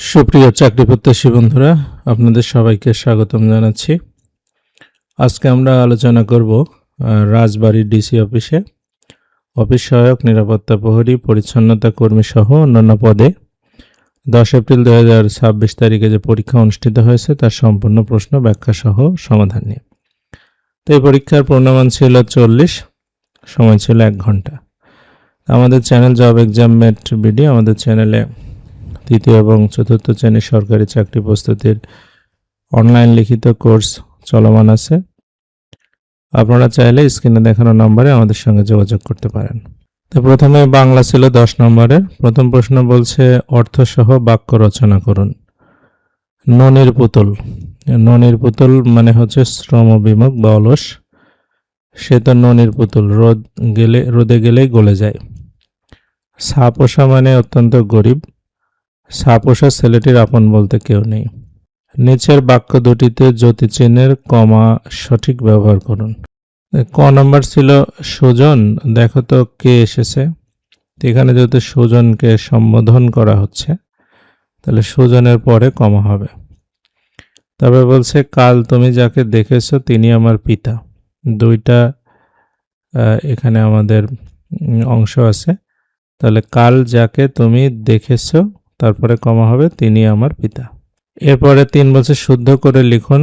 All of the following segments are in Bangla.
সুপ্রিয় চাকরি প্রত্যাশী বন্ধুরা, আপনাদের সবাইকে স্বাগতম জানাচ্ছি। আজকে আমরা আলোচনা করব রাজবাড়ী ডিসি অফিসে অফিস সহায়ক, নিরাপত্তা প্রহরী, পরিচ্ছন্নতা কর্মী সহ অন্যান্য পদে 10 এপ্রিল 2026 তারিখে যে পরীক্ষা অনুষ্ঠিত হয়েছে তার সম্পূর্ণ প্রশ্ন ব্যাখ্যা সহ সমাধান নিয়ে। তো এই পরীক্ষার পূর্ণমান ছিল 40, সময় ছিল 1 ঘন্টা। আমাদের channel job exam mate BD, আমাদের চ্যানেলে তৃতীয় এবং চতুর্থ শ্রেণীর সরকারি চাকরি প্রস্তুতির অনলাইন লিখিত কোর্স চলমান আছে। আপনারা চাইলে স্ক্রিনে দেখানো নম্বরে আমাদের সঙ্গে যোগাযোগ করতে পারেন। তো প্রথমে বাংলা ছিল 10 নম্বরের। প্রথম প্রশ্ন বলছে অর্থসহ বাক্য রচনা করুন। ননির পুতুল। ননির পুতুল মানে হচ্ছে শ্রমবিমুখ বা অলস। সে তো ননির পুতুল, রোদে গেলেই গলে যায়। সাপোষা মানে অত্যন্ত গরিব। সাপোষা ছেলেটির আপন বলতে কেউ নেই। নিচের বাক্য দুটিতে জ্যোতিচিহ্নের কমা সঠিক ব্যবহার করুন। ক নম্বর ছিল সুজন। দেখো তো কে এসেছে। এখানে যেহেতু সুজনকে সম্বোধন করা হচ্ছে তাহলে সুজনের পরে কমা হবে। তবে বলছে কাল তুমি যাকে দেখেছো তিনি আমার পিতা। দুইটা এখানে আমাদের অংশ আছে। তাহলে কাল যাকে তুমি দেখেছো, তারপরে কমা হবে তিনি আমার পিতা। এরপরে 3 বলছে শুদ্ধ করে লিখুন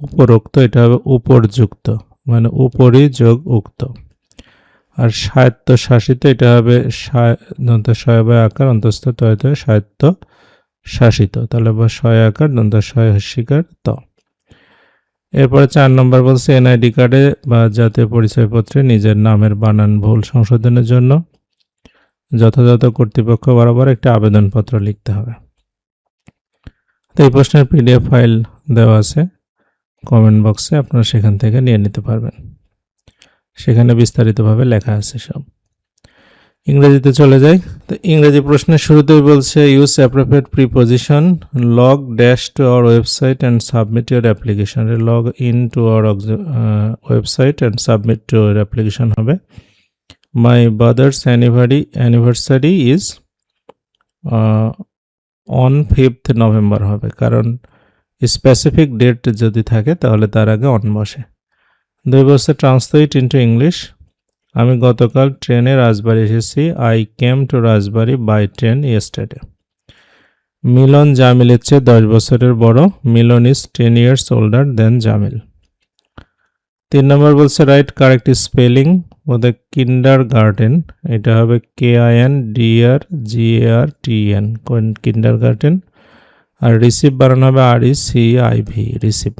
উপরোক্ত, এটা হবে উপরযুক্ত, মানে উপরি যোগ উক্ত। আর স্বায়ত্ত শাসিত, এটা হবে দন্ত শয়বয় আকার অন্তস্থ তয়ত স্বায়ত্ত শাসিত, তাহলে শয় আকার দন্ত শয় হস্যিকার ত। এরপরে 4 নম্বর বলছে এনআইডি কার্ডে বা জাতীয় পরিচয়পত্রে নিজের নামের বানান ভুল সংশোধনের জন্য যথাযথ কর্তৃপক্ষ বরাবর একটা আবেদনপত্র লিখতে হবে। তো এই প্রশ্নের পিডিএফ ফাইল দেওয়া আছে কমেন্ট বক্সে, আপনারা সেখান থেকে নিয়ে নিতে পারবেন। সেখানে বিস্তারিতভাবে লেখা আছে সব। ইংরেজিতে চলে যাই। তো ইংরেজি প্রশ্নের শুরুতেই বলছে use appropriate preposition, log dash to our website and submit your application. Log in to our website and submit to your application হবে। My brother's anniversary is on 5th November হবে, কারণ স্পেসিফিক ডেট যদি থাকে তাহলে তার আগে অন বসে। 2 বলছে ট্রান্সলেট ইন্টু ইংলিশ। আমি গতকাল ট্রেনে রাজবাড়ি এসেছি। I came to Rajbari by train yesterday. Milan জামিলের চেয়ে 10 বছরের বড়। Milan is 10 years older then Jamil. 3 নম্বর বলছে write correct spelling for the kindergarten, এটা হবে KINDRGARTEN কিন্ডার গার্ডেন। আর রিসিভ বানানো হবে RECIV রিসিভ।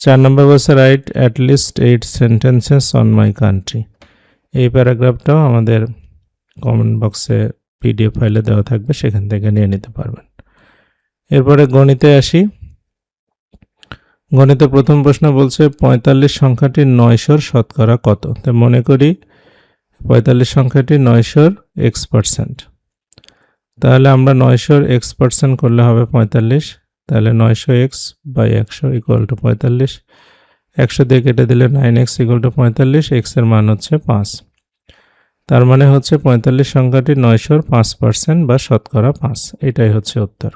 4 নম্বর বলছে write at least 8 sentences on my country. এই প্যারাগ্রাফটাও আমাদের কমেন্ট বক্সে পিডিএফ ফাইলে দেওয়া থাকবে, সেখান থেকে নিয়ে নিতে পারবেন। এরপরে গণিতে আসি। গণিতে প্রথম প্রশ্ন বলছে 45 সংখ্যাটি 900 শতকরা কত। তো মনে করি 45 সংখ্যাটি 900 x%। তাহলে আমরা 900 x% করলে হবে 45। তাহলে 900x বাই 100 ইকুয়াল টু 45। 100 দিয়ে কেটে দিলে 9x ইকুয়াল টু 45। x এর মান হচ্ছে 5। তার মানে হচ্ছে 45 সংখ্যাটি 900 5% বা শতকরা 5। এটাই হচ্ছে উত্তর।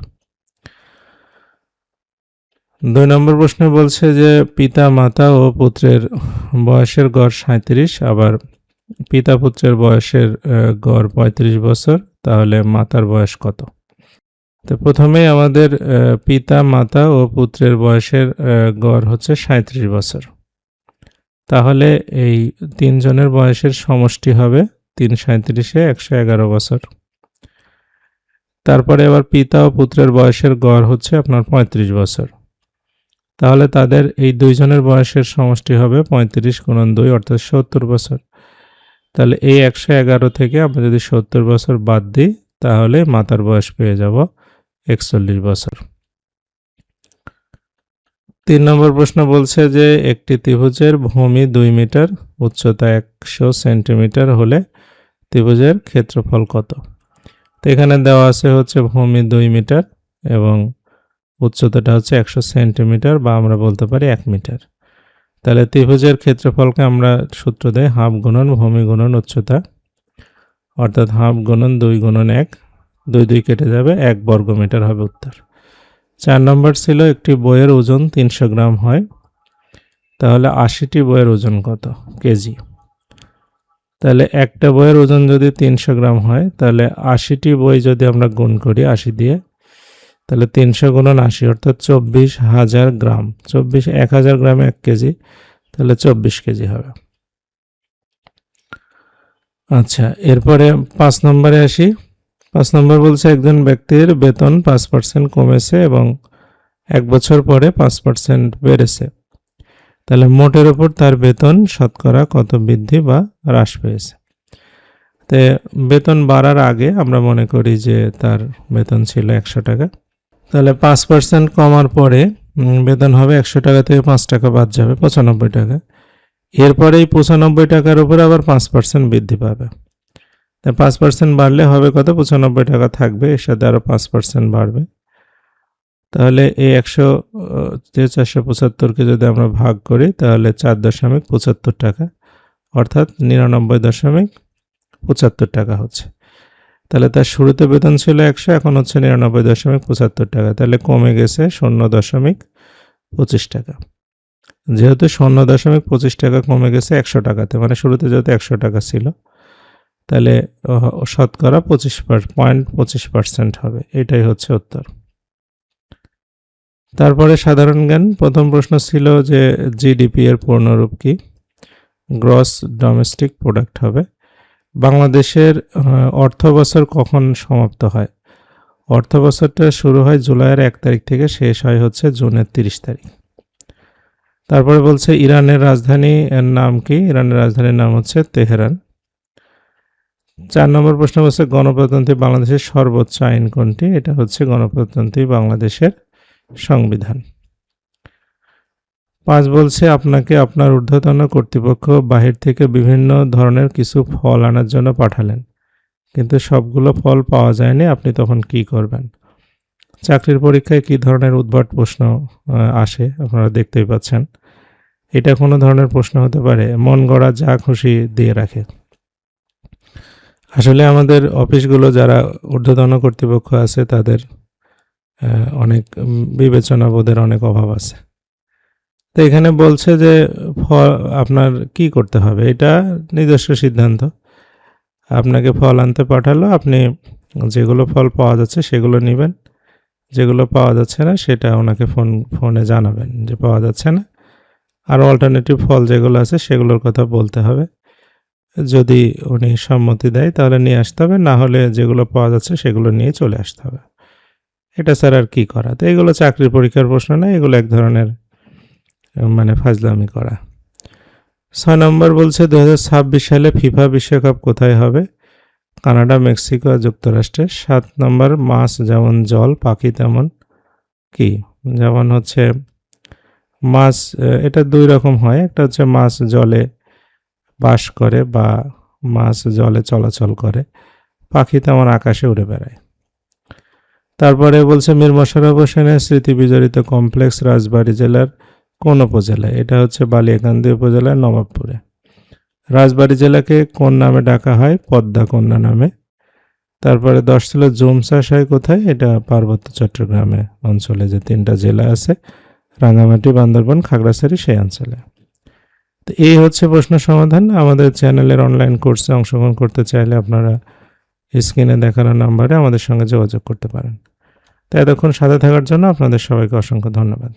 2 নম্বর প্রশ্নে বলছে যে পিতা মাতা ও পুত্রের বয়সের গড় 37, আবার পিতা পুত্রের বয়সের গড় 35 বছর, তাহলে মাতার বয়স কত? তো প্রথমেই আমাদের পিতা মাতা ও পুত্রের বয়সের গড় হচ্ছে 37 বছর। তাহলে এই 3 জনের বয়সের সমষ্টি হবে 3 37 111 বছর। তারপরে আবার পিতা ও পুত্রের বয়সের গড় হচ্ছে আপনার 35 বছর। তাহলে তাদের এই 2 জনের বয়সের সমষ্টি হবে 35 গুণন 2 অর্থাৎ 70 বছর। তাহলে এই 111 থেকে আমরা যদি 70 বছর বাদ দিই তাহলে মাতার বয়স পেয়ে যাব 41 বছর। 3 নম্বর প্রশ্ন বলছে যে একটি ত্রিভুজের ভূমি 2 মিটার, উচ্চতা 100 সেন্টিমিটার হলে ত্রিভুজের ক্ষেত্রফল কত? তো এখানে দেওয়া আছে হচ্ছে ভূমি 2 মিটার এবং উচ্চতাটা হচ্ছে 100 সেন্টিমিটার বা আমরা বলতে পারি 1 মিটার। তাহলে ত্রিভুজের ক্ষেত্রফলকে আমরা সূত্র দেয় হাফ গুণন ভূমি গুণন উচ্চতা, অর্থাৎ হাফ গুণন 2 গুণন 1 2 2 কেটে যাবে, 1 বর্গমিটার হবে উত্তর। 4 নম্বর ছিল একটি বইয়ের ওজন 300 গ্রাম হয়, তাহলে 80টি বইয়ের ওজন কত কেজি? তাহলে একটা বইয়ের ওজন যদি 300 গ্রাম হয়, তাহলে 80টি বই যদি আমরা গুণ করি 80 দিয়ে, তাহলে 300 গুণন 80 অর্থাৎ 24,000 গ্রাম। 1000 গ্রামে 1 কেজি, তাহলে 24 কেজি হবে। আচ্ছা, এরপরে 5 নম্বরে আসি। 5 নম্বর বলছে একজন ব্যক্তির বেতন 5% কমেছে এবং 1 বছর পরে 5% বেড়েছে, তাহলে মোটের উপর তার বেতন শতকরা কত বৃদ্ধি বা হ্রাস পেয়েছে? তো বেতন বাড়ার আগে আমরা মনে করি যে তার বেতন ছিল 100 টাকা, তাহলে 5% কমার পরে বেতন হবে 100 টাকা থেকে 5 টাকা বাদ যাবে 95 টাকা। এরপরে এই 95 টাকার উপরে আবার 5% বৃদ্ধি পাবে। তাই 5% বাড়লে হবে কত? 95 টাকা থাকবে, এর সাথে আরও 5% বাড়বে। তাহলে এই 100 যে 475কে যদি আমরা ভাগ করি, তাহলে 4.75 টাকা, অর্থাৎ 99.75 টাকা হচ্ছে। তাহলে তার শুরুতে বেতন ছিল 100, এখন হচ্ছে 99.75 টাকা, তাহলে কমে গেছে 0.25 টাকা। যেহেতু 0.25 টাকা কমে গেছে 100 টাকাতে, মানে শুরুতে যেহেতু 100 টাকা ছিল, তাহলে শতকরা 25% হবে। এটাই হচ্ছে উত্তর। তারপরে সাধারণ জ্ঞান, প্রথম প্রশ্ন ছিল যে জিডিপি এর পূর্ণরূপ কি? গ্রস ডোমেস্টিক প্রোডাক্ট হবে। বাংলাদেশের অর্থ বছর কখন সমাপ্ত হয়? অর্থ বছরটা শুরু হয় জুলাইয়ের 1 তারিখ থেকে, শেষ হয় হচ্ছে জুনের 30 তারিখ। তারপরে বলছে ইরানের রাজধানী এর নাম কি? ইরানের রাজধানীর নাম হচ্ছে তেহরান। 4 নম্বর প্রশ্ন বলছে গণপ্রজাতন্ত্রী বাংলাদেশের সর্বোচ্চ আইন কোনটি? এটা হচ্ছে গণপ্রজাতন্ত্রী বাংলাদেশের সংবিধান। 5 বলছে আপনাকে আপনার ঊর্ধ্বতন কর্তৃপক্ষ বাহির থেকে বিভিন্ন ধরনের কিছু ফল আনার জন্য পাঠালেন, কিন্তু সবগুলো ফল পাওয়া যায়নি, আপনি তখন কি করবেন? চাকরির পরীক্ষায় কি ধরনের উদ্ভট প্রশ্ন আসে আপনারা দেখতেই পাচ্ছেন। এটা কোনো ধরনের প্রশ্ন হতে পারে, মন গড়া যা খুশি দিয়ে রাখে। আসলে আমাদের অফিসগুলো যারা ঊর্ধ্বতন কর্তৃপক্ষ আছে তাদের অনেক বিবেচনাবোধের অনেক অভাব আছে। তো এখানে বলছে যে ফল আপনার কি করতে হবে, এটা নিজস্ব সিদ্ধান্ত। আপনাকে ফল আনতে পাঠালো, আপনি যেগুলো ফল পাওয়া যাচ্ছে সেগুলো নেবেন, যেগুলো পাওয়া যাচ্ছে না সেটা ওনাকে ফোনে জানাবেন যে পাওয়া যাচ্ছে না, আর অল্টারনেটিভ ফল যেগুলো আছে সেগুলোর কথা বলতে হবে। যদি উনি সম্মতি দেয় তাহলে নিয়ে আসতে হবে, না হলে যেগুলো পাওয়া যাচ্ছে সেগুলো নিয়ে চলে আসতে হবে। এটা স্যার আর কি করা? তো এগুলো চাকরির পরীক্ষার প্রশ্ন না, এগুলো এক ধরনের মানে ফাজলামি করা। 6 নম্বর বলছে 2026 সালে ফিফা বিশ্বকাপ কোথায় হবে? কানাডা, মেক্সিকো আর যুক্তরাষ্ট্রে। 7 নম্বর মাছ যেমন জল, পাখি তেমন কি? যেমন হচ্ছে মাছ, এটা 2 রকম হয়, একটা হচ্ছে মাছ জলে বাস করে বা মাছ জলে চলাচল করে, পাখি তেমন আকাশে উড়ে বেড়ায়। তারপরে বলছে মীর মোশাররফ হোসেনের স্মৃতি বিজড়িত কমপ্লেক্স রাজবাড়ী জেলার কোন উপজেলায়? এটা হচ্ছে বালিয়াকান্দি উপজেলার নবাবপুরে। রাজবাড়ী জেলাকে কোন নামে ডাকা হয়? পদ্মা কন্যা নামে। তারপরে 10 ছিল জুম চাষ হয় কোথায়? এটা পার্বত্য চট্টগ্রামে অঞ্চলে, যে 3টা জেলা আছে, রাঙ্গামাটি, বান্দরবান, খাগড়াছড়ি, সেই অঞ্চলে। তো এই হচ্ছে প্রশ্ন সমাধান। আমাদের চ্যানেলের অনলাইন কোর্সে অংশগ্রহণ করতে চাইলে আপনারা স্ক্রিনে দেখানো নাম্বারে আমাদের সঙ্গে যোগাযোগ করতে পারেন। তো এতক্ষণ সাথে থাকার জন্য আপনাদের সবাইকে অসংখ্য ধন্যবাদ।